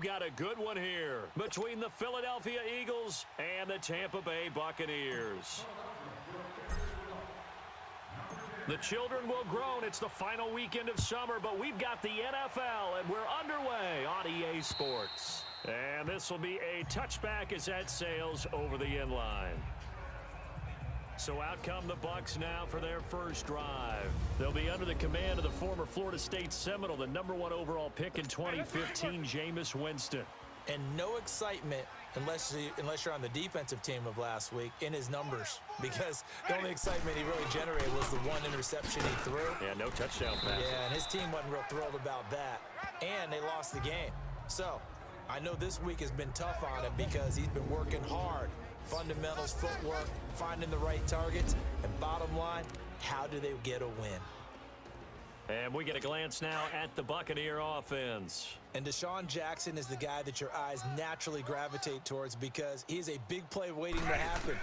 Got a good one here between the Philadelphia Eagles and the Tampa Bay Buccaneers. The children will groan. It's the final weekend of summer, but we've got the NFL, and we're underway on EA Sports. And this will be a touchback as that sails over the end line. So out come the Bucs now for their first drive. They'll be under the command of the former Florida State Seminole, the #1 overall pick in 2015, Jameis Winston. And no excitement unless you're on the defensive team of last week in his numbers, because the only excitement he really generated was the one interception he threw. Yeah, no touchdown pass. Yeah, and his team wasn't real thrilled about that. And they lost the game. So I know this week has been tough on him because he's been working hard. Fundamentals, footwork, finding the right targets, and bottom line, how do they get a win? And we get a glance now at the Buccaneer offense. And Deshaun Jackson is the guy that your eyes naturally gravitate towards because he is a big play waiting to happen.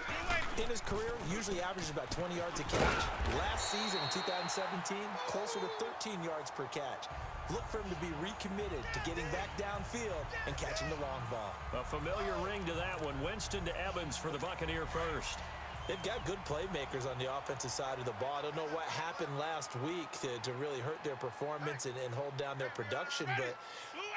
In his career, he usually averages about 20 yards a catch. Last season in 2017, closer to 13 yards per catch. Look for him to be recommitted to getting back downfield and catching the long ball. A familiar ring to that one. Winston to Evans for the Buccaneer first. They've got good playmakers on the offensive side of the ball. I don't know what happened last week to really hurt their performance and hold down their production, but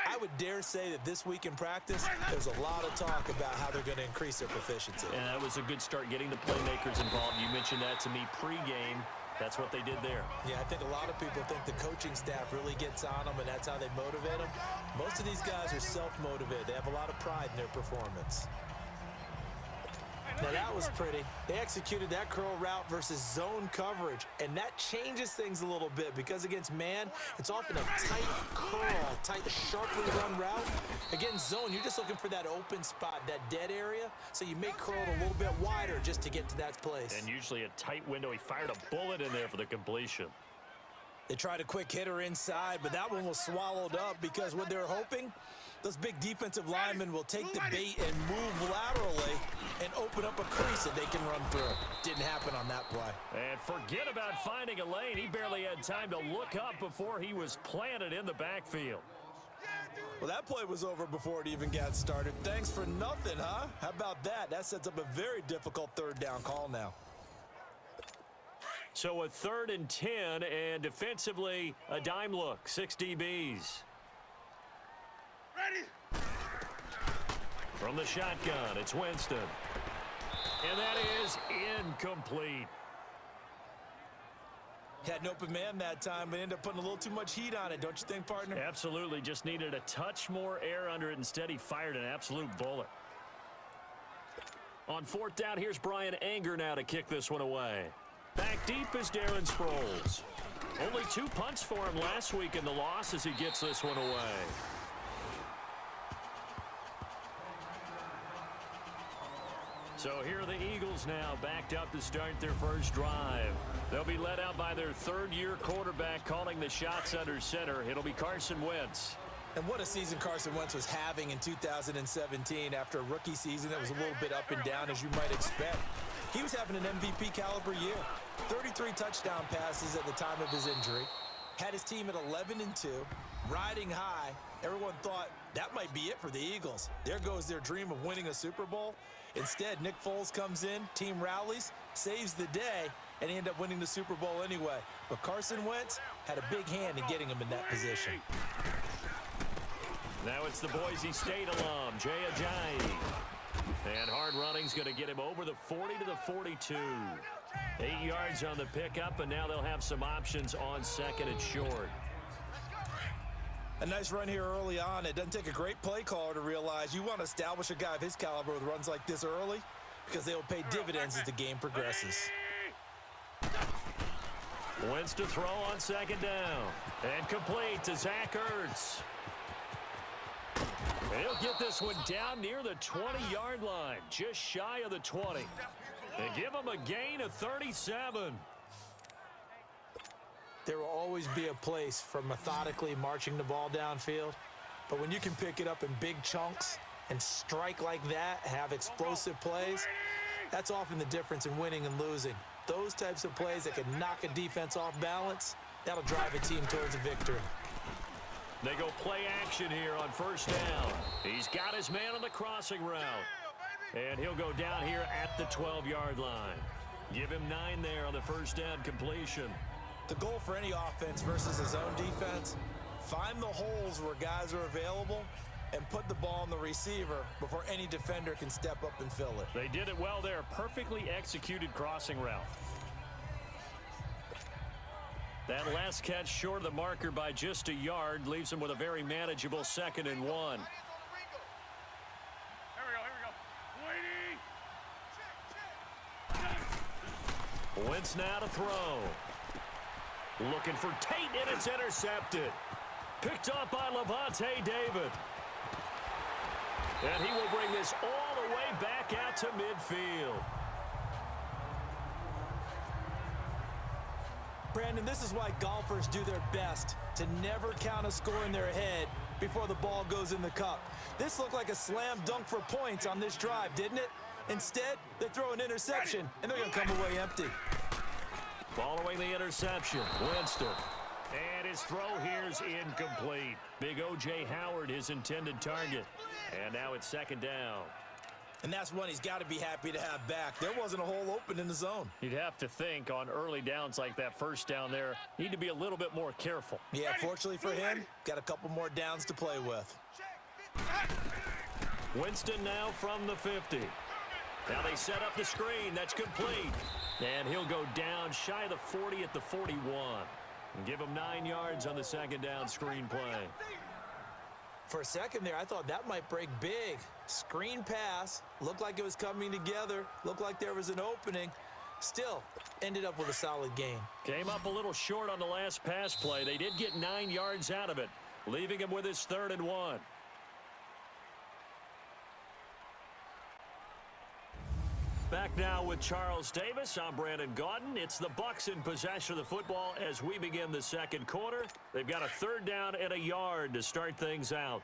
I would dare say that this week in practice, there's a lot of talk about how they're going to increase their proficiency. And that was a good start getting the playmakers involved. You mentioned that to me pregame. That's what they did there. Yeah, I think a lot of people think the coaching staff really gets on them, and that's how they motivate them. Most of these guys are self-motivated. They have a lot of pride in their performance. Now, that was pretty. They executed that curl route versus zone coverage, and that changes things a little bit because against man, it's often a tight curl, tight, sharply run route. Against zone, you're just looking for that open spot, that dead area, so you may curl it a little bit wider just to get to that place. And usually a tight window. He fired a bullet in there for the completion. They tried a quick hitter inside, but that one was swallowed up because what they're hoping, those big defensive linemen will take the bait and move laterally and open up a crease that they can run through. Didn't happen on that play. And forget about finding a lane. He barely had time to look up before he was planted in the backfield. Well, that play was over before it even got started. Thanks for nothing, huh? How about that? That sets up a very difficult third down call now. So a 3rd and 10, and defensively, a dime look, 6 DBs. Ready. From the shotgun, it's Winston. And that is incomplete. Had an open man that time, but ended up putting a little too much heat on it, don't you think, partner? Absolutely. Just needed a touch more air under it. Instead, he fired an absolute bullet. On 4th down, here's Brian Anger now to kick this one away. Back deep is Darren Sproles. Only 2 punts for him last week in the loss as he gets this one away. So here are the Eagles now, backed up to start their first drive. They'll be led out by their 3rd-year quarterback calling the shots under center. It'll be Carson Wentz. And what a season Carson Wentz was having in 2017 after a rookie season that was a little bit up and down, as you might expect. He was having an MVP caliber year. 33 touchdown passes at the time of his injury. Had his team at 11-2, riding high. Everyone thought that might be it for the Eagles. There goes their dream of winning a Super Bowl. Instead, Nick Foles comes in, team rallies, saves the day, and he ended up winning the Super Bowl anyway. But Carson Wentz had a big hand in getting him in that position. Now it's the Boise State alum, Jay Ajayi. And hard running's going to get him over the 40 to the 42. 8 yards on the pickup, and now they'll have some options on 2nd and short. A nice run here early on. It doesn't take a great play caller to realize you want to establish a guy of his caliber with runs like this early because they will pay dividends as the game progresses. Wentz to throw on 2nd down. And complete to Zach Ertz. And he'll get this one down near the 20-yard line, just shy of the 20. They give him a gain of 37. There will always be a place for methodically marching the ball downfield. But when you can pick it up in big chunks and strike like that, have explosive plays, that's often the difference in winning and losing. Those types of plays that can knock a defense off balance, that'll drive a team towards a victory. They go play action here on first down. He's got his man on the crossing route. And he'll go down here at the 12-yard line. Give him 9 there on the first down completion. The goal for any offense versus his own defense, find the holes where guys are available and put the ball on the receiver before any defender can step up and fill it. They did it well there. Perfectly executed crossing route. That last catch short of the marker by just a yard leaves him with a very manageable 2nd and 1. Wentz now to throw. Looking for Tate, and it's intercepted. Picked up by Levante David. And he will bring this all the way back out to midfield. Brandon, this is why golfers do their best to never count a score in their head before the ball goes in the cup. This looked like a slam dunk for points on this drive, didn't it? Instead, they throw an interception, and they're going to come away empty. Following the interception, Winston. And his throw here's incomplete. Big O.J. Howard, his intended target. And now it's 2nd down. And that's one he's got to be happy to have back. There wasn't a hole open in the zone. You'd have to think on early downs like that first down there, need to be a little bit more careful. Yeah, fortunately for him, got a couple more downs to play with. Winston now from the 50. Now they set up the screen. That's complete. And he'll go down shy of the 40 at the 41. And give him 9 yards on the 2nd down screen play. For a second there, I thought that might break big. Screen pass. Looked like it was coming together. Looked like there was an opening. Still, ended up with a solid game. Came up a little short on the last pass play. They did get 9 yards out of it, leaving him with his 3rd and 1. Back now with Charles Davis. I'm Brandon Gaudin. It's the Bucs in possession of the football as we begin the 2nd quarter. They've got a 3rd down and a yard to start things out.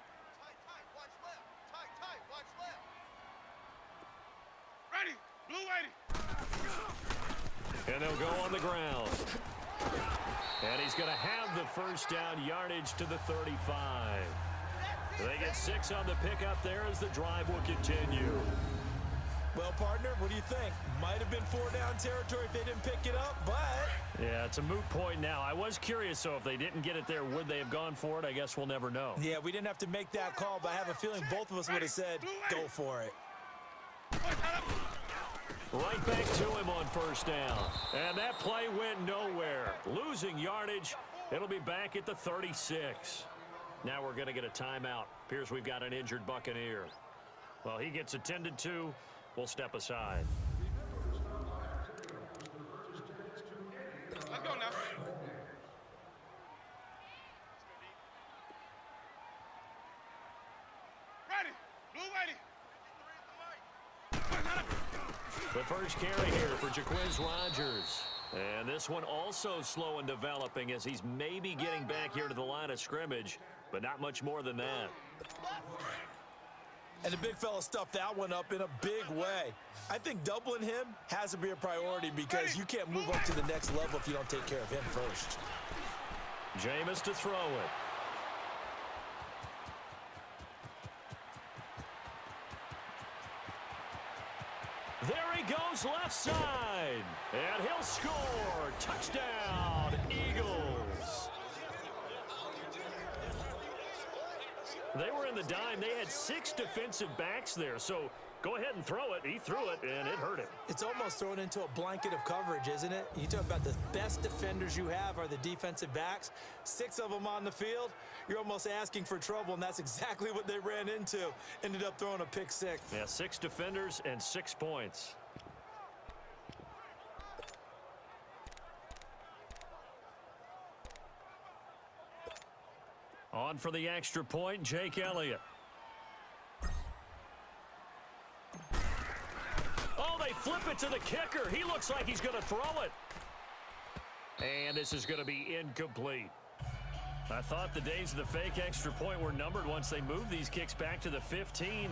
Ready, blue 80. And they'll go on the ground. And he's going to have the first down yardage to the 35. They get 6 on the pickup there as the drive will continue. Well, partner, what do you think? Might have been 4-down territory if they didn't pick it up, but... Yeah, it's a moot point now. I was curious, so if they didn't get it there, would they have gone for it? I guess we'll never know. Yeah, we didn't have to make that call, but I have a feeling both of us would have said, go for it. Right back to him on first down. And that play went nowhere. Losing yardage. It'll be back at the 36. Now we're going to get a timeout. Appears we've got an injured Buccaneer. Well, he gets attended to. We'll step aside. Let's go now. Ready, blue 80. The first carry here for Jaquiz Rodgers. And this one also slow in developing as he's maybe getting back here to the line of scrimmage, but not much more than that. And the big fella stuffed that one up in a big way. I think doubling him has to be a priority because you can't move up to the next level if you don't take care of him first. Jameis to throw it. There he goes left side. And he'll score. Touchdown, Eagles. They were in the dime. They had 6 defensive backs there. So go ahead and throw it. He threw it, and it hurt him. It's almost thrown into a blanket of coverage, isn't it? You talk about the best defenders you have are the defensive backs. 6 of them on the field. You're almost asking for trouble, and that's exactly what they ran into. Ended up throwing a pick 6. Yeah, 6 defenders and 6 points. On for the extra point, Jake Elliott. Oh, they flip it to the kicker. He looks like he's going to throw it. And this is going to be incomplete. I thought the days of the fake extra point were numbered once they moved these kicks back to the 15.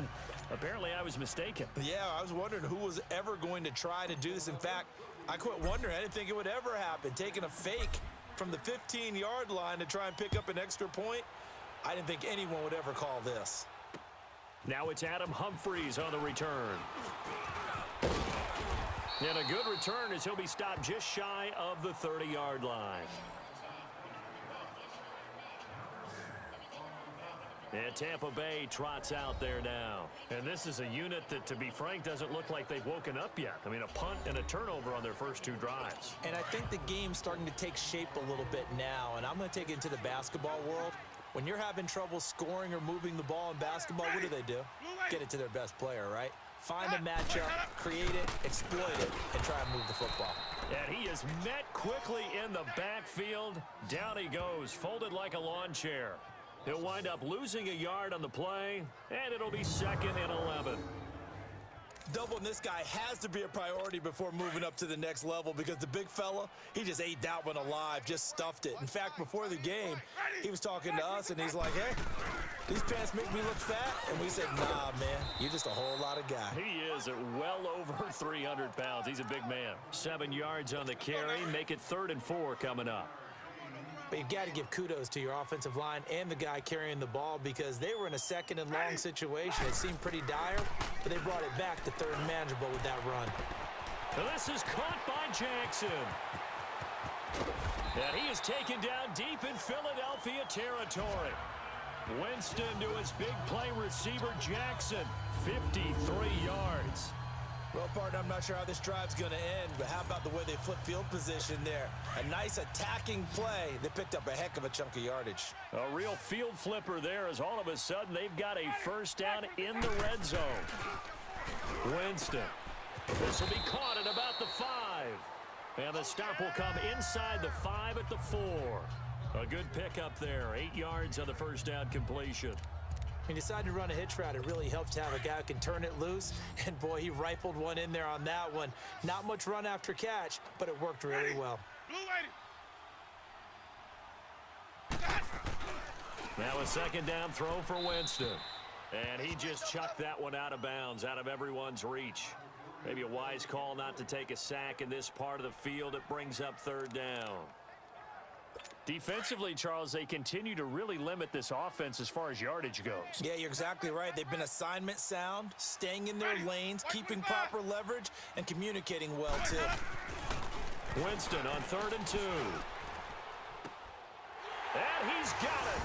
Apparently, I was mistaken. Yeah, I was wondering who was ever going to try to do this. In fact, I quit wondering. I didn't think it would ever happen. Taking a fake from the 15-yard line to try and pick up an extra point. I didn't think anyone would ever call this. Now it's Adam Humphries on the return. And a good return as he'll be stopped just shy of the 30-yard line. And Tampa Bay trots out there now. And this is a unit that, to be frank, doesn't look like they've woken up yet. I mean, a punt and a turnover on their first 2 drives. And I think the game's starting to take shape a little bit now. And I'm going to take it into the basketball world. When you're having trouble scoring or moving the ball in basketball, what do? Get it to their best player, right? Find a matchup, create it, exploit it, and try and move the football. And he is met quickly in the backfield. Down he goes, folded like a lawn chair. He'll wind up losing a yard on the play, and it'll be 2nd and 11. Doubling this guy has to be a priority before moving up to the next level because the big fella, he just ate that one alive, just stuffed it. In fact, before the game, he was talking to us, and he's like, hey, these pants make me look fat. And we said, nah, man, you're just a whole lot of guy. He is at well over 300 pounds. He's a big man. 7 yards on the carry. Make it 3rd and 4 coming up. But you've got to give kudos to your offensive line and the guy carrying the ball because they were in a 2nd and long situation. It seemed pretty dire, but they brought it back to 3rd and manageable with that run. And this is caught by Jackson. And he is taken down deep in Philadelphia territory. Winston to his big play receiver, Jackson. 53 yards. Well, partner, I'm not sure how this drive's going to end, but how about the way they flip field position there? A nice attacking play. They picked up a heck of a chunk of yardage. A real field flipper there as all of a sudden they've got a first down in the red zone. Winston. This will be caught at about the 5. And the stop will come inside the 5 at the 4. A good pickup there. 8 yards on the first down completion. He decided to run a hitch route. It really helps to have a guy who can turn it loose. And, boy, he rifled one in there on that one. Not much run after catch, but it worked really well. Now a 2nd down throw for Winston. And he just chucked that one out of bounds, out of everyone's reach. Maybe a wise call not to take a sack in this part of the field. It brings up 3rd down. Defensively, Charles, they continue to really limit this offense as far as yardage goes. Yeah, you're exactly right. They've been assignment sound, staying in their lanes, keeping proper leverage, and communicating well, too. Winston on 3rd and 2. And he's got it.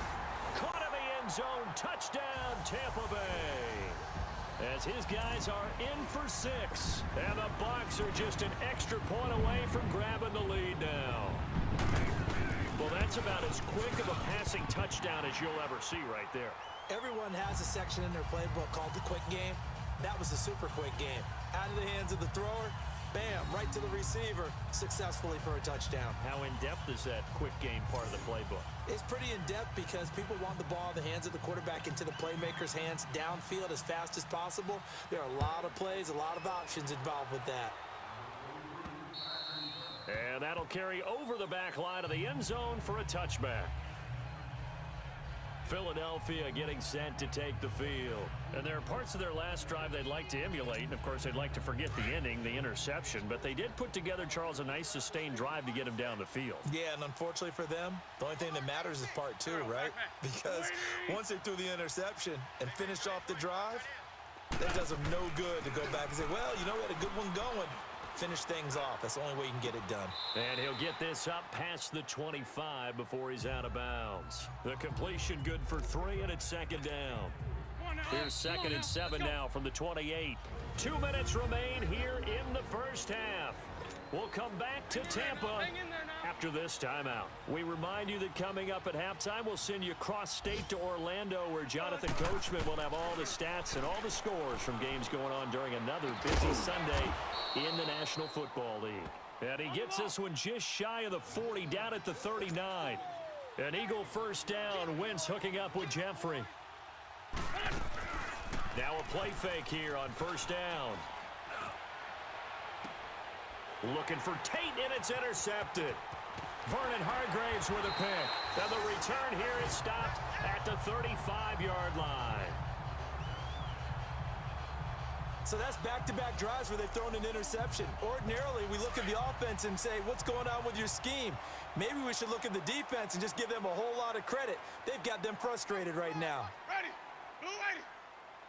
Caught in the end zone. Touchdown, Tampa Bay. As his guys are in for 6. And the Bucs are just an extra point away from grabbing the lead now. Well, that's about as quick of a passing touchdown as you'll ever see right there. Everyone has a section in their playbook called the quick game. That was a super quick game. Out of the hands of the thrower, bam, right to the receiver, successfully for a touchdown. How in-depth is that quick game part of the playbook? It's pretty in-depth because people want the ball in the hands of the quarterback into the playmaker's hands downfield as fast as possible. There are a lot of plays, a lot of options involved with that. And that'll carry over the back line of the end zone for a touchback. Philadelphia getting set to take the field. And there are parts of their last drive they'd like to emulate. And, of course, they'd like to forget the ending, the interception. But they did put together, Charles, a nice sustained drive to get him down the field. Yeah, and unfortunately for them, the only thing that matters is part 2, right? Because once they threw the interception and finished off the drive, that does them no good to go back and say, well, you know, we had a good one going. Finish things off. That's the only way you can get it done. And he'll get this up past the 25 before he's out of bounds. The completion good for 3, and it's 2nd down. Here's 2nd and 7 now from the 28. 2 minutes remain here in the first half. We'll come back to Tampa after this timeout. We remind you that coming up at halftime, we'll send you cross-state to Orlando, where Jonathan Coachman will have all the stats and all the scores from games going on during another busy Sunday in the National Football League. And he gets this one just shy of the 40, down at the 39. An Eagle first down. Wentz hooking up with Jeffrey. Now a play fake here on first down. Looking for Tate, and it's intercepted. Vernon Hargraves with a pick. And the return here is stopped at the 35-yard line. So that's back-to-back drives where they've thrown an interception. Ordinarily, we look at the offense and say, what's going on with your scheme? Maybe we should look at the defense and just give them a whole lot of credit. They've got them frustrated right now. Ready. Blue, ready.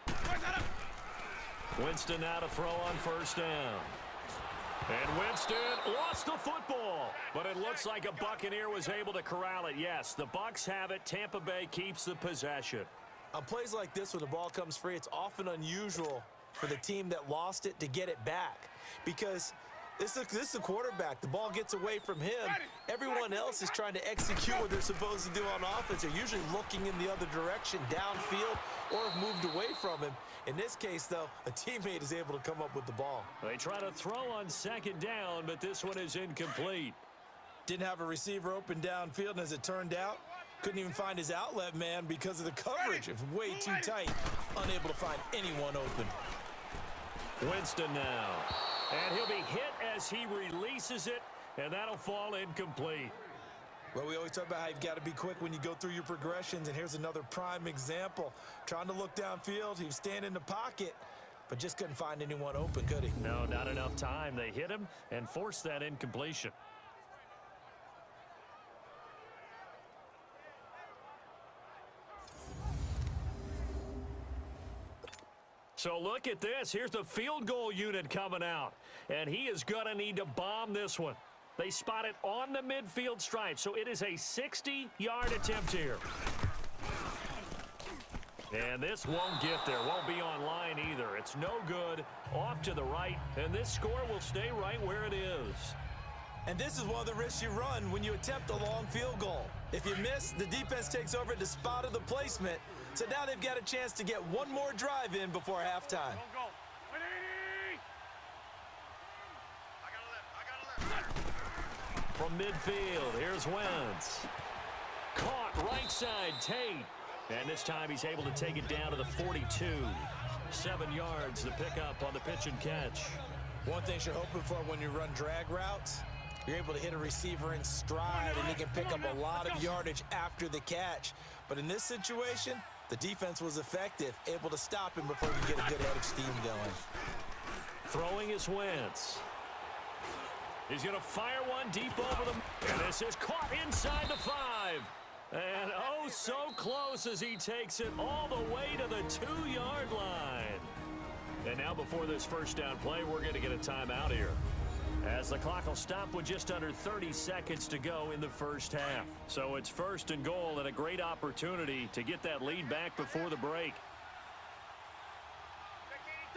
Boys, set up. Winston now to throw on first down. And Winston lost the football. But it looks like a Buccaneer was able to corral it. Yes, the Bucs have it. Tampa Bay keeps the possession. On plays like this, when the ball comes free, it's often unusual for the team that lost it to get it back. Because this is a quarterback. The ball gets away from him. Everyone else is trying to execute what they're supposed to do on offense. They're usually looking in the other direction, downfield, or have moved away from him. In this case, though, a teammate is able to come up with the ball. They try to throw on second down, but this one is incomplete. Didn't have a receiver open downfield, and as it turned out, couldn't even find his outlet man because of the coverage. It was way too tight, unable to find anyone open. Winston now. And he'll be hit as he releases it, and that'll fall incomplete. Well, we always talk about how you've got to be quick when you go through your progressions, and here's another prime example. Trying to look downfield, he was standing in the pocket, but just couldn't find anyone open, could he? No, not enough time. They hit him and forced that incompletion. So look at this. Here's the field goal unit coming out. And he is going to need to bomb this one. They spot it on the midfield stripe. So it is a 60-yard attempt here. And this won't get there. Won't be on line either. It's no good. Off to the right. And this score will stay right where it is. And this is one of the risks you run when you attempt a long field goal. If you miss, the defense takes over at the spot of the placement. So now they've got a chance to get one more drive in before halftime. Go. Ready. I got a left. From midfield, here's Wentz. Caught right side, Tate. And this time he's able to take it down to the 42. 7 yards to pick up on the pitch and catch. One thing you're hoping for when you run drag routes, you're able to hit a receiver in stride, and he can pick up a lot of yardage after the catch. But in this situation, the defense was effective, able to stop him before he could get a good head of steam going. Throwing is Wentz. He's going to fire one deep over them. And this is caught inside the 5. And oh, so close as he takes it all the way to the 2-yard line. And now before this first down play, we're going to get a timeout here, as the clock will stop with just under 30 seconds to go in the first half. So it's first and goal, and a great opportunity to get that lead back before the break.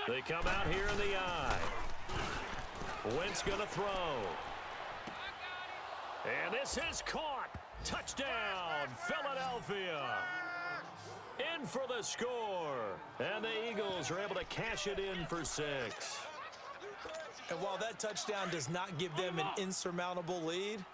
They come out here in the eye. Wentz going to throw. And this is caught. Touchdown, Philadelphia. In for the score. And the Eagles are able to cash it in for 6. And while that touchdown does not give them an insurmountable lead,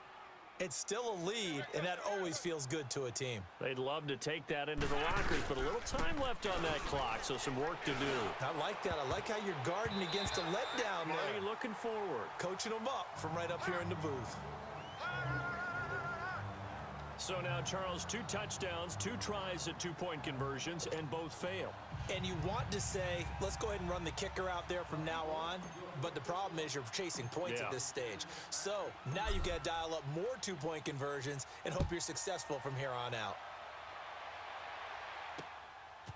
it's still a lead, and that always feels good to a team. They'd love to take that into the lockers, but a little time left on that clock, so some work to do. I like that. I like how you're guarding against a letdown there. Marty looking forward. Coaching them up from right up here in the booth. So now, Charles, 2 touchdowns, 2 tries at 2-point conversions, and both fail. And you want to say, let's go ahead and run the kicker out there from now on. But the problem is you're chasing points at this stage. So now you've got to dial up more 2-point conversions and hope you're successful from here on out.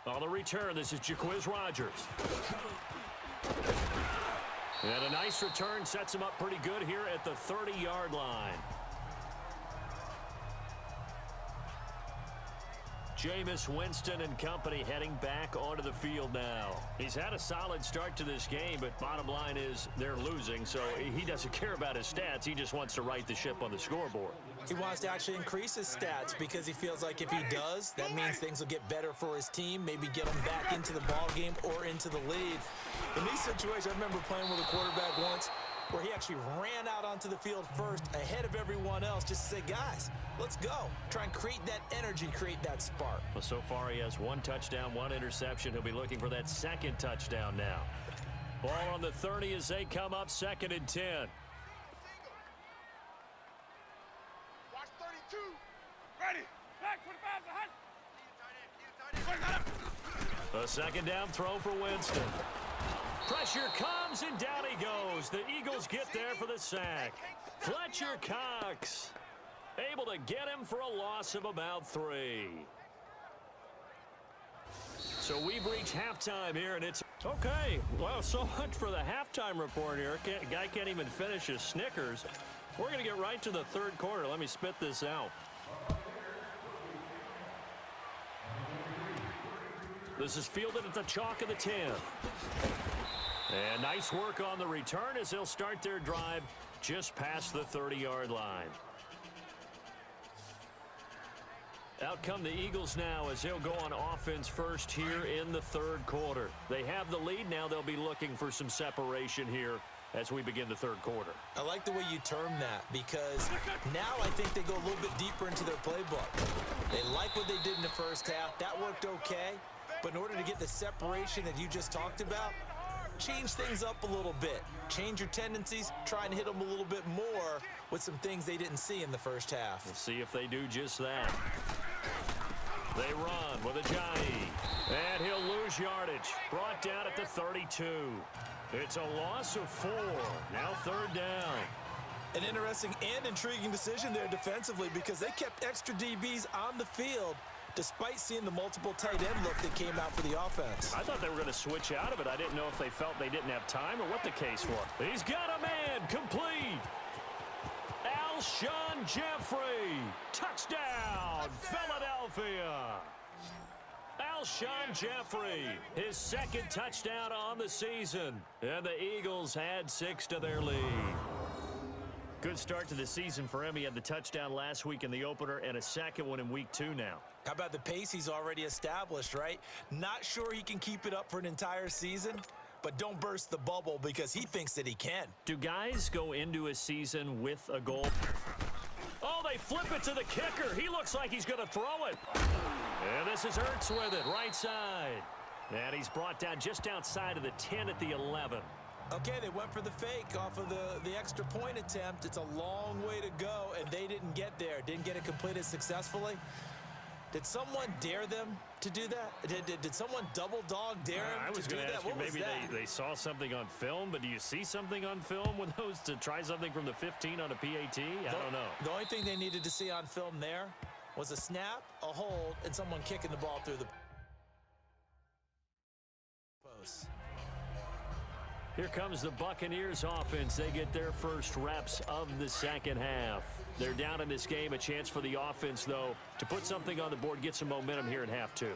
On the return, this is Jaquiz Rogers. And a nice return sets him up pretty good here at the 30-yard line. Jameis Winston and company heading back onto the field now. He's had a solid start to this game, but bottom line is they're losing, so he doesn't care about his stats. He just wants to right the ship on the scoreboard. He wants to actually increase his stats because he feels like if he does, that means things will get better for his team, maybe get him back into the ball game or into the lead. In these situations, I remember playing with a quarterback once where he actually ran out onto the field first ahead of everyone else just to say, guys, let's go. Try and create that energy, create that spark. Well, so far he has 1 touchdown, 1 interception. He'll be looking for that 2nd touchdown now. Ball on the 30 as they come up 2nd and 10. Watch 32. Ready. Back 25 behind. A 2nd down throw for Winston. Pressure Pressure comes, and down he goes. The Eagles get there for the sack. Fletcher Cox able to get him for a loss of about 3. So we've reached halftime here, and it's okay. Well, so much for the halftime report here. Guy can't even finish his Snickers. We're going to get right to the third quarter. Let me spit this out. This is fielded at the chalk of the 10. And nice work on the return as they'll start their drive just past the 30-yard line. Out come the Eagles now as they'll go on offense first here in the third quarter. They have the lead. Now they'll be looking for some separation here as we begin the third quarter. I like the way you term that because now I think they go a little bit deeper into their playbook. They like what they did in the first half. That worked okay. But in order to get the separation that you just talked about, change things up a little bit. Change your tendencies. Try and hit them a little bit more with some things they didn't see in the first half. We'll see if they do just that. They run with Ajayi. And he'll lose yardage. Brought down at the 32. It's a loss of 4. Now third down. An interesting and intriguing decision there defensively because they kept extra DBs on the field despite seeing the multiple tight end look that came out for the offense. I thought they were going to switch out of it. I didn't know if they felt they didn't have time or what the case was. He's got a man complete. Alshon Jeffrey. Touchdown, Philadelphia. Alshon Jeffrey, his second touchdown on the season. And the Eagles add 6 to their lead. Good start to the season for him. He had the touchdown last week in the opener and a second one in week 2 now. How about the pace he's already established, right? Not sure he can keep it up for an entire season, but don't burst the bubble because he thinks that he can. Do guys go into a season with a goal? Oh, they flip it to the kicker. He looks like he's going to throw it. And this is Ertz with it, right side. And he's brought down just outside of the 10 at the 11. Okay, they went for the fake off of the extra point attempt. It's a long way to go, and they didn't get there. Didn't get it completed successfully. Did someone dare them to do that? Did someone double dog dare them I was to do going to that? ask you, What was maybe that? they saw something on film, but do you see something on film with those to try something from the 15 on a PAT? I don't know. The only thing they needed to see on film there was a snap, a hold, and someone kicking the ball through the post. Here comes the Buccaneers offense. They get their first reps of the second half. They're down in this game. A chance for the offense, though, to put something on the board, get some momentum here in half 2.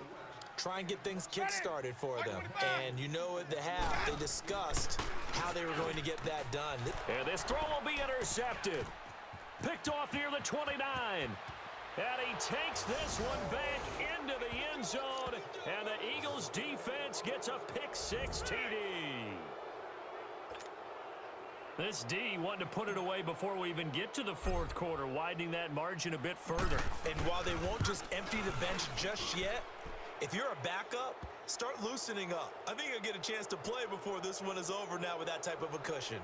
Try and get things kick-started for them. And you know at the half, they discussed how they were going to get that done. And this throw will be intercepted. Picked off near the 29. And he takes this one back into the end zone. And the Eagles defense gets a pick-6 TD. This D wanted to put it away before we even get to the fourth quarter, widening that margin a bit further. And while they won't just empty the bench just yet, if you're a backup, start loosening up. I think you'll get a chance to play before this one is over now with that type of a cushion.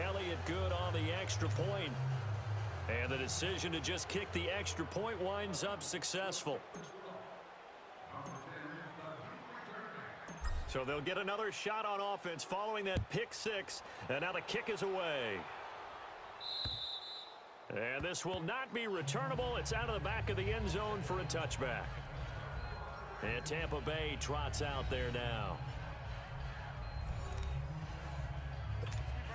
Elliott good on the extra point. And the decision to just kick the extra point winds up successful. So they'll get another shot on offense following that pick-6. And now the kick is away. And this will not be returnable. It's out of the back of the end zone for a touchback. And Tampa Bay trots out there now.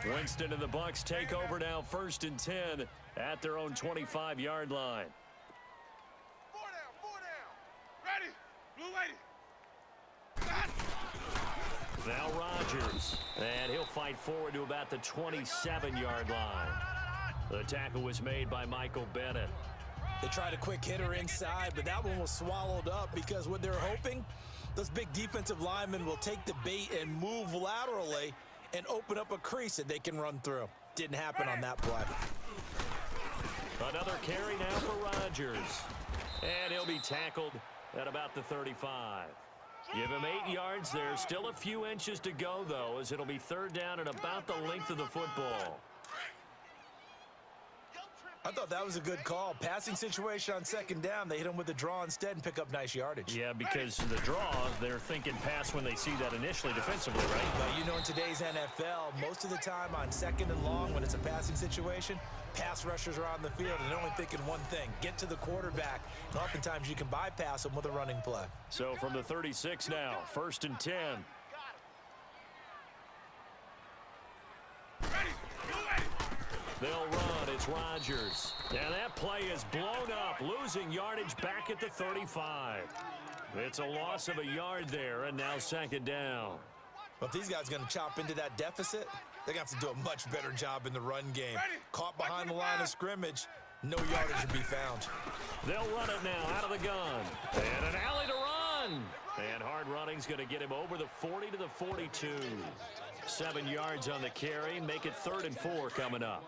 Winston and the Bucs take over now, 1st and 10 at their own 25-yard line. 4 down. Ready. Blue 80. Now Rodgers, and he'll fight forward to about the 27-yard line. The tackle was made by Michael Bennett. They tried a quick hitter inside, but that one was swallowed up because what they're hoping, those big defensive linemen will take the bait and move laterally and open up a crease that they can run through. Didn't happen on that play. Another carry now for Rodgers. And he'll be tackled at about the 35. Give him 8 yards there. Still a few inches to go, though, as it'll be third down and about the length of the football. I thought that was a good call. Passing situation on second down. They hit him with a draw instead and pick up nice yardage. Yeah, because the draw, they're thinking pass when they see that initially defensively, right? But you know, in today's NFL, most of the time on second and long, when it's a passing situation, pass rushers are on the field and they're only thinking one thing, get to the quarterback. And oftentimes you can bypass them with a running play. So from the 36 now, 1st and 10. Ready. You ready. They'll run. It's Rodgers. And that play is blown up, losing yardage back at the 35. It's a loss of a yard there, and now 2nd down. But if these guys are going to chop into that deficit, they're going to have to do a much better job in the run game. Caught behind the line of scrimmage, no yardage to be found. They'll run it now out of the gun. And an alley to run. And hard running's going to get him over the 40 to the 42. 7 yards on the carry. Make it 3rd and 4 coming up.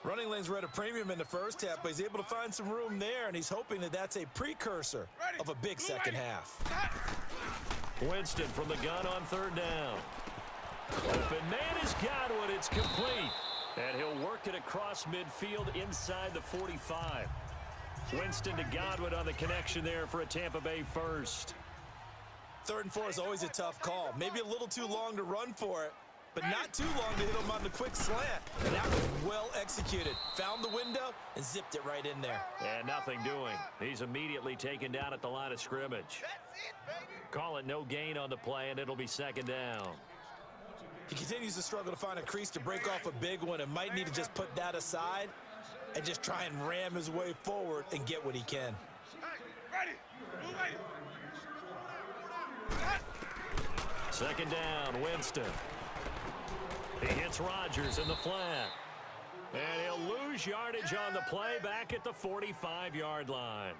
Running lanes were at a premium in the first half, but he's able to find some room there, and he's hoping that that's a precursor of a big second half. Winston from the gun on 3rd down. Open man is Godwin. It's complete. And he'll work it across midfield inside the 45. Winston to Godwin on the connection there for a Tampa Bay first. 3rd and 4 is always a tough call. Maybe a little too long to run for it, but not too long to hit him on the quick slant. And that was well executed. Found the window and zipped it right in there. And nothing doing. He's immediately taken down at the line of scrimmage. Call it no gain on the play, and it'll be 2nd down. He continues to struggle to find a crease to break off a big one and might need to just put that aside and just try and ram his way forward and get what he can. Ready. You ready. 2nd down, Winston. He hits Rodgers in the flat. And he'll lose yardage on the play back at the 45-yard line.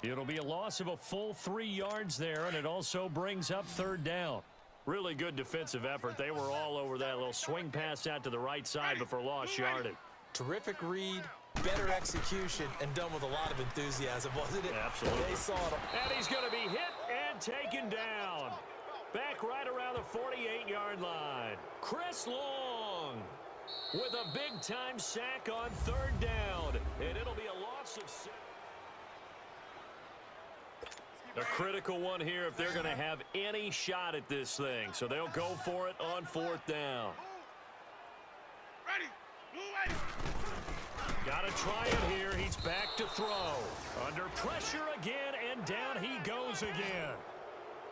It'll be a loss of a full 3 yards there, and it also brings up 3rd down. Really good defensive effort. They were all over that little swing pass out to the right side before lost yardage. Terrific read, better execution, and done with a lot of enthusiasm, wasn't it? Absolutely. They saw it. And he's going to be hit and taken down. Back right around the 48-yard line. Chris Long with a big-time sack on 3rd down. And it'll be a loss of 6. A critical one here if they're going to have any shot at this thing. So they'll go for it on 4th down. Ready. You ready. Got to try it here. He's back to throw. Under pressure again, and down he goes again.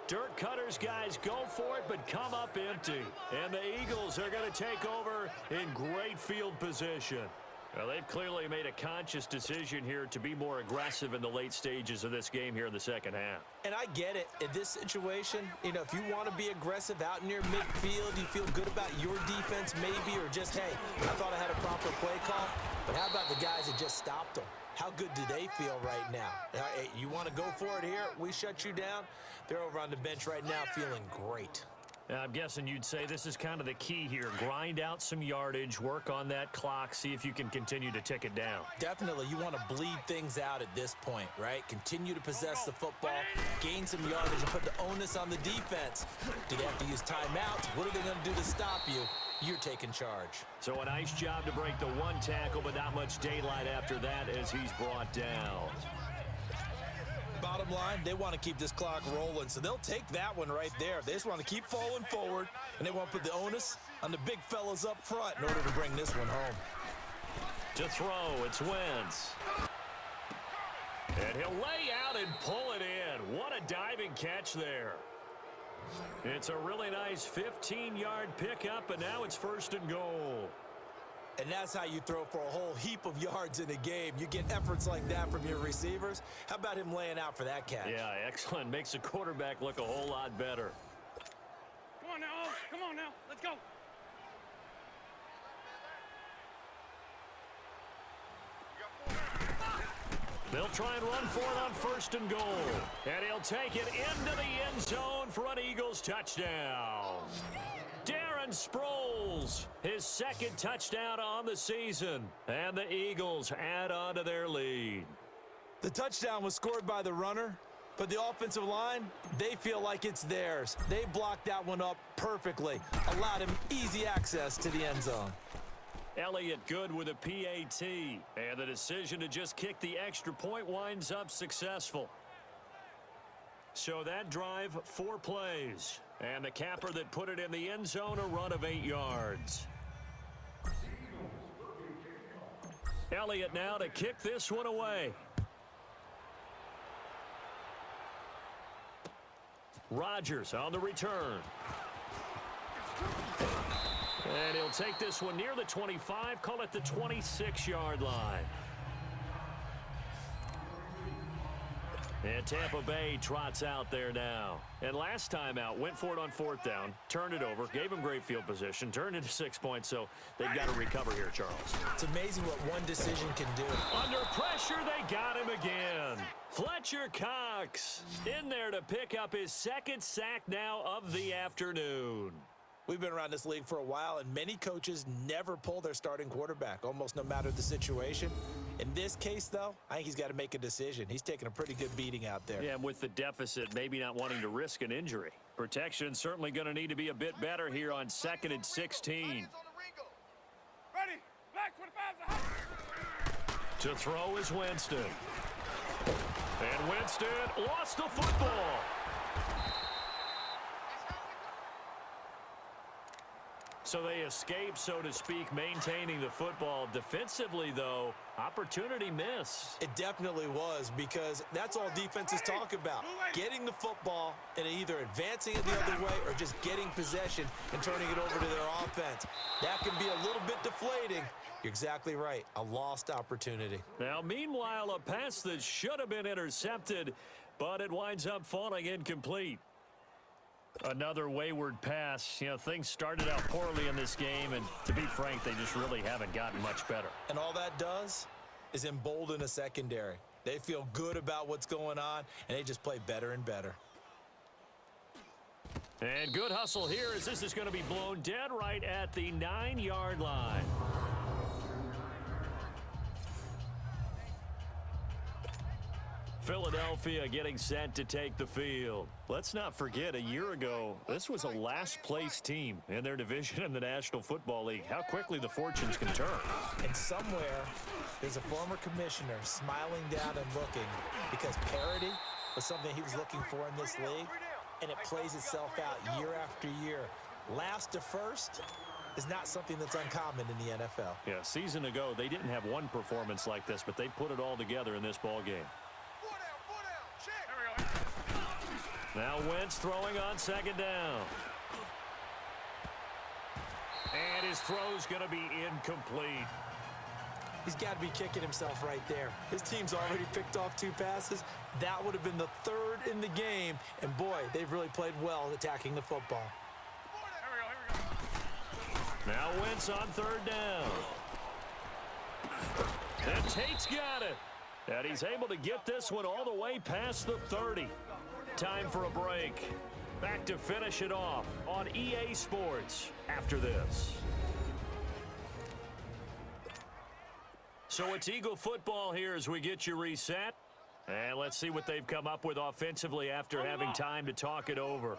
Dirt Cutters guys go for it, but come up empty. And the Eagles are going to take over in great field position. Well, they've clearly made a conscious decision here to be more aggressive in the late stages of this game here in the 2nd half. And I get it. In this situation, you know, if you want to be aggressive out near midfield, you feel good about your defense maybe, or just, hey, I thought I had a proper play call. But how about the guys that just stopped them? How good do they feel right now? Hey, you want to go for it here? We shut you down. They're over on the bench right now feeling great. I'm guessing you'd say this is kind of the key here. Grind out some yardage, work on that clock, see if you can continue to tick it down. Definitely, you want to bleed things out at this point, right? Continue to possess the football, gain some yardage, and put the onus on the defense. Do they have to use timeouts? What are they going to do to stop you? You're taking charge. So a nice job to break the 1 tackle, but not much daylight after that as he's brought down. Bottom line, they want to keep this clock rolling, so they'll take that one right there. They just want to keep falling forward, and they want to put the onus on the big fellas up front in order to bring this one home. To throw, it's Wentz. And he'll lay out and pull it in. What a diving catch there. It's a really nice 15-yard pickup, and now it's 1st and goal. And that's how you throw for a whole heap of yards in a game. You get efforts like that from your receivers. How about him laying out for that catch? Yeah, excellent. Makes the quarterback look a whole lot better. Come on now. Oh, come on now. Let's go. They'll try and run for it on 1st and goal. And he'll take it into the end zone for an Eagles touchdown. Darren Sproles, his 2nd touchdown on the season. And the Eagles add on to their lead. The touchdown was scored by the runner, but the offensive line, they feel like it's theirs. They blocked that one up perfectly, allowed him easy access to the end zone. Elliott good with a PAT. And the decision to just kick the extra point winds up successful. So that drive, 4 plays. And the capper that put it in the end zone, a run of 8 yards. Elliott now to kick this one away. Rodgers on the return. And he'll take this one near the 25, call it the 26-yard line. And Tampa Bay trots out there now. And last time out, went for it on 4th down, turned it over, gave him great field position, turned into 6 points, so they've got to recover here, Charles. It's amazing what one decision can do. Under pressure, they got him again. Fletcher Cox in there to pick up his 2nd sack now of the afternoon. We've been around this league for a while, and many coaches never pull their starting quarterback, almost no matter the situation. In this case, though, I think he's got to make a decision. He's taking a pretty good beating out there. Yeah, and with the deficit, maybe not wanting to risk an injury. Protection certainly going to need to be a bit better here on 2nd and 16. Ready? Black 25's a hot. To throw is Winston. And Winston lost the football. So they escape, so to speak, maintaining the football. Defensively, though, opportunity miss. It definitely was, because that's all defenses talk about. Getting the football and either advancing it the other way or just getting possession and turning it over to their offense. That can be a little bit deflating. You're exactly right. A lost opportunity. Now, meanwhile, a pass that should have been intercepted, but it winds up falling incomplete. Another wayward pass. You know, things started out poorly in this game, and to be frank, they just really haven't gotten much better. And all that does is embolden a secondary. They feel good about what's going on, and they just play better and better. And good hustle here, as this is going to be blown dead right at the 9-yard line. Philadelphia getting set to take the field. Let's not forget, a year ago, this was a last-place team in their division in the National Football League. How quickly the fortunes can turn. And somewhere, there's a former commissioner smiling down and looking, because parity was something he was looking for in this league, and it plays itself out year after year. Last to first is not something that's uncommon in the NFL. Yeah, a season ago, they didn't have one performance like this, but they put it all together in this ball game. Now Wentz throwing on 2nd down. And his throw's going to be incomplete. He's got to be kicking himself right there. His team's already picked off 2 passes. That would have been the 3rd in the game. And boy, they've really played well attacking the football. Now Wentz on 3rd down. And Tate's got it. And he's able to get this one all the way past the 30. Time for a break. Back to finish it off on EA Sports after this. So it's Eagle football here as we get you reset. And let's see what they've come up with offensively after having time to talk it over.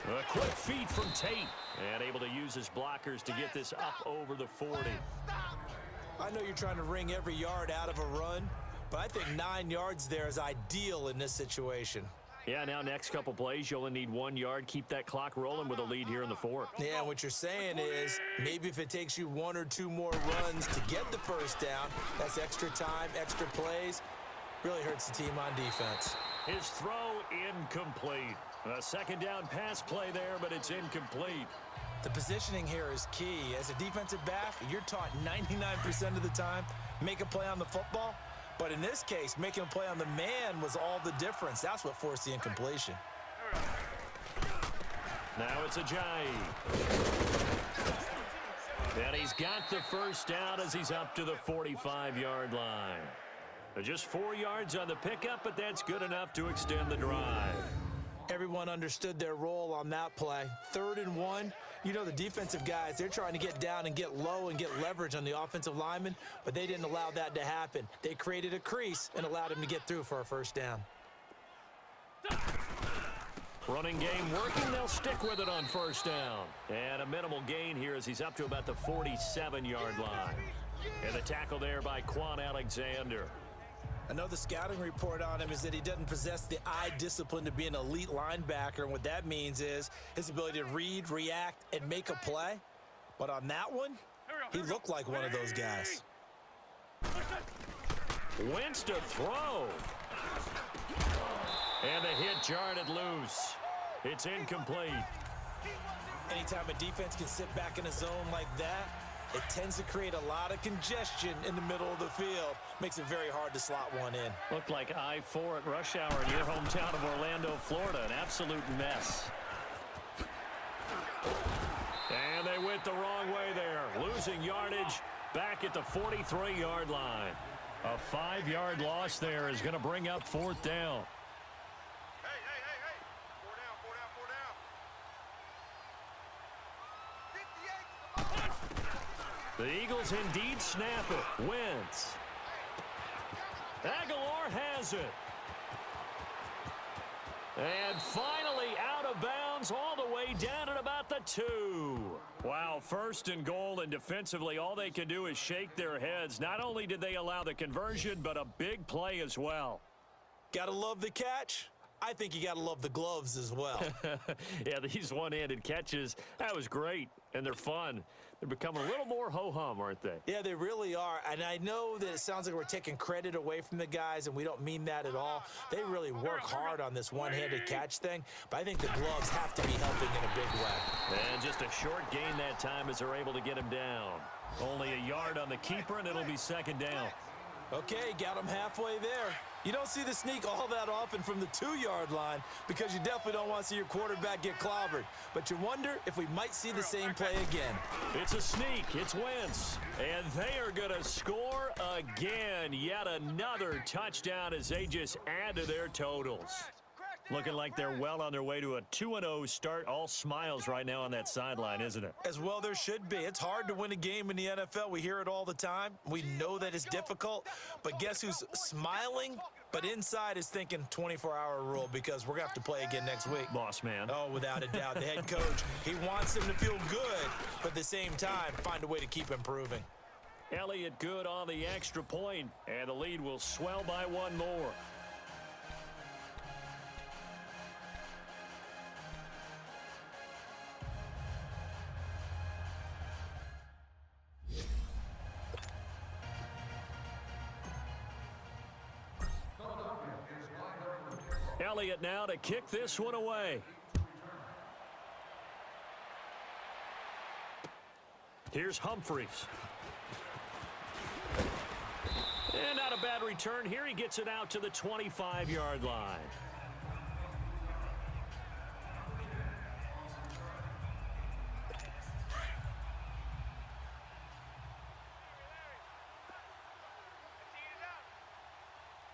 A quick feed from Tate. And able to use his blockers to get this up over the 40. I know you're trying to wring every yard out of a run, but I think 9 yards there is ideal in this situation. Yeah, now next couple plays, you only need 1 yard. Keep that clock rolling with a lead here in the 4th. Yeah, what you're saying is maybe if it takes you 1 or 2 more runs to get the first down, that's extra time, extra plays. Really hurts the team on defense. His throw incomplete. A 2nd down pass play there, but it's incomplete. The positioning here is key. As a defensive back, you're taught 99% of the time, make a play on the football. But in this case, making a play on the man was all the difference. That's what forced the incompletion. Now it's Ajayi. And he's got the first down as he's up to the 45-yard line. Just 4 yards on the pickup, but that's good enough to extend the drive. Everyone understood their role on that play. 3rd and 1. You know, the defensive guys, they're trying to get down and get low and get leverage on the offensive lineman, but they didn't allow that to happen. They created a crease and allowed him to get through for a first down. Running game working. They'll stick with it on first down. And a minimal gain here as he's up to about the 47-yard line. And the tackle there by Quan Alexander. Another scouting report on him is that he doesn't possess the eye discipline to be an elite linebacker. And what that means is his ability to read, react, and make a play. But on that one, he looked like one of those guys. Wentz to throw. And the hit jarred it loose. It's incomplete. Anytime a defense can sit back in a zone like that, it tends to create a lot of congestion in the middle of the field. Makes it very hard to slot one in. Looked like I-4 at rush hour in your hometown of Orlando, Florida. An absolute mess. And they went the wrong way there. Losing yardage back at the 43-yard line. A 5-yard loss there is going to bring up fourth down. Hey. 4 down. The Eagles indeed snap it. Wentz. Aguilar has it. And finally out of bounds all the way down at about the 2. Wow, first and goal, and defensively all they can do is shake their heads. Not only did they allow the conversion, but a big play as well. Gotta love the catch. I think you gotta love the gloves as well. Yeah, these one-handed catches, that was great, and they're fun. They're becoming a little more ho-hum, aren't they? Yeah, they really are. And I know that it sounds like we're taking credit away from the guys, and we don't mean that at all. They really work hard on this one-handed catch thing, but I think the gloves have to be helping in a big way. And just a short gain that time as they're able to get him down. Only a yard on the keeper, and it'll be second down. Okay, got him halfway there. You don't see the sneak all that often from the 2-yard line because you definitely don't want to see your quarterback get clobbered. But you wonder if we might see the same play again. It's a sneak. It's Wentz. And they are going to score again. Yet another touchdown as they just add to their totals. Looking like they're well on their way to a 2-0 start. All smiles right now on that sideline, isn't it? As well there should be. It's hard to win a game in the NFL. We hear it all the time. We know that it's difficult. But guess who's smiling? But inside is thinking 24-hour rule because we're going to have to play again next week. Boss man. Oh, without a doubt. The head coach, he wants them to feel good, but at the same time, find a way to keep improving. Elliott good on the extra point, and the lead will swell by one more. Elliott now to kick this one away. Here's Humphries. And not a bad return here. He gets it out to the 25-yard line.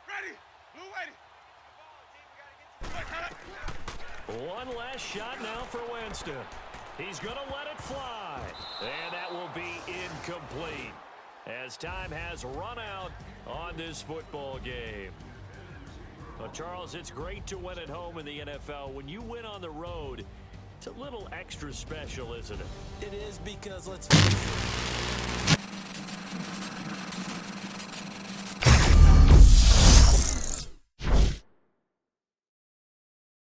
Ready. Blue waiting. One last shot now for Winston. He's going to let it fly. And that will be incomplete as time has run out on this football game. But Charles, it's great to win at home in the NFL. When you win on the road, it's a little extra special, isn't it? It is because, let's face it,